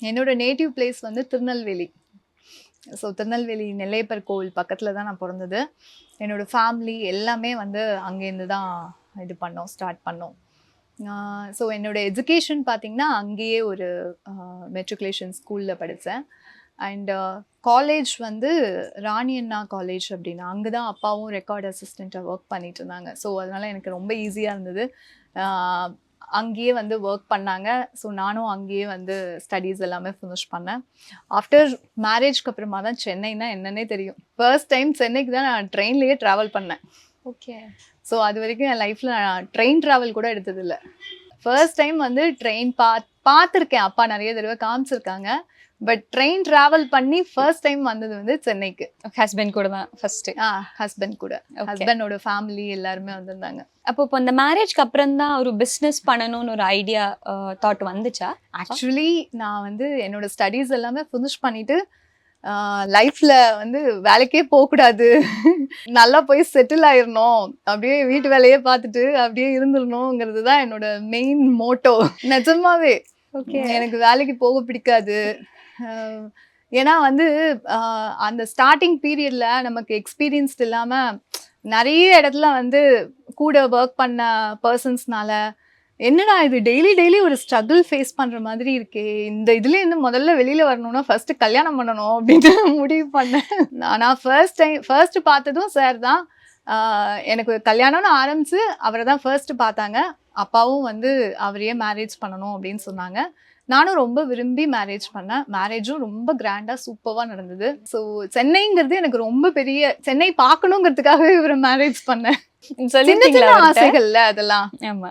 என்னோட native place வந்து Tirunelveli. So Tirunelveli Nellaiappar கோவில் பக்கத்தில் தான் நான் பிறந்தது. என்னோட ஃபேமிலி எல்லாமே வந்து அங்கேருந்து தான் இது பண்ணோம், ஸ்டார்ட் பண்ணோம். ஸோ என்னோட எஜுகேஷன் பார்த்திங்கன்னா அங்கேயே ஒரு மெட்ரிகுலேஷன் ஸ்கூலில் படித்தேன். அண்ட் காலேஜ் வந்து ராணி அண்ணா காலேஜ் அப்படின்னா அங்கே தான் அப்பாவும் ரெக்கார்ட் அசிஸ்டண்ட்டாக ஒர்க் பண்ணிட்டு இருந்தாங்க. ஸோ அதனால் எனக்கு ரொம்ப ஈஸியாக இருந்தது. அங்கேயே வந்து ஒர்க் பண்ணாங்க. ஸோ நானும் அங்கேயே வந்து ஸ்டடீஸ் எல்லாமே ஃபினிஷ் பண்ணேன். ஆஃப்டர் மேரேஜ்க்கு அப்புறமா தான் சென்னைனா என்னன்னே தெரியும். ஃபர்ஸ்ட் டைம் சென்னைக்கு தான் நான் ட்ரெயின்லேயே ட்ராவல் பண்ணேன். ஓகே. ஸோ அது வரைக்கும் என் லைஃப்பில் நான் ட்ரெயின் ட்ராவல் கூட எடுத்ததில்லை. ஃபர்ஸ்ட் டைம் வந்து ட்ரெயின் பார்த்துருக்கேன், அப்பா நிறைய தடவை காமிச்சிருக்காங்க. பட் ட்ரெயின் ட்ராவல் பண்ணி ஃபர்ஸ்ட் டைம் வந்தது வந்து சென்னைக்கு. ஹஸ்பண்ட் கூட தான் ஃபர்ஸ்ட். ஹஸ்பண்ட் கூட, ஹஸ்பண்டோட ஃபேமிலி எல்லாருமே வந்திருந்தாங்க. அப்போ இப்போ இந்த மேரேஜ்க்கு அப்புறம் தான் ஒரு பிஸ்னஸ் பண்ணணும்னு ஒரு ஐடியா தாட் வந்துச்சா? ஆக்சுவலி நான் வந்து என்னோட ஸ்டடீஸ் எல்லாமே ஃபினிஷ் பண்ணிட்டு லைஃப்ல வந்து வேலைக்கே போகக்கூடாது, நல்லா போய் செட்டில் ஆயிடணும், அப்படியே வீட்டு வேலையே பார்த்துட்டு அப்படியே இருந்துடணுங்கிறது தான் என்னோட மெயின் மோட்டோ. நிஜமாவே எனக்கு வேலைக்கு போக பிடிக்காது. ஏன்னா வந்து அந்த ஸ்டார்டிங் பீரியட்ல நமக்கு எக்ஸ்பீரியன்ஸ்ட் இல்லாம நிறைய இடத்துல வந்து கூட ஒர்க் பண்ண பர்சன்ஸ்னால என்னடா இது டெய்லி ஒரு ஸ்ட்ரகிள் ஃபேஸ் பண்ற மாதிரி இருக்கே, இந்த இதுல இருந்து முதல்ல வெளியில வரணும்னா ஃபர்ஸ்ட் கல்யாணம் பண்ணணும் அப்படின்னு முடிவு பண்ணேன். நான் ஃபர்ஸ்ட் பார்த்ததும் சார் தான். எனக்கு கல்யாணம்னு ஆரம்பிச்சு அவரை தான் ஃபர்ஸ்ட் பார்த்தாங்க. அப்பாவும் வந்து அவரையே மேரேஜ் பண்ணணும் அப்படின்னு சொன்னாங்க. நானும் ரொம்ப விரும்பி மேரேஜ் பண்ணேன். மேரேஜும் ரொம்ப கிராண்டா சூப்பரா நடந்தது. ஸோ சென்னைங்கிறது எனக்கு ரொம்ப பெரிய, சென்னை பார்க்கணுங்கிறதுக்காகவே இவரை மேரேஜ் பண்ணேன். சின்ன சின்ன ஆசைகள்ல அதெல்லாம். ஆமா.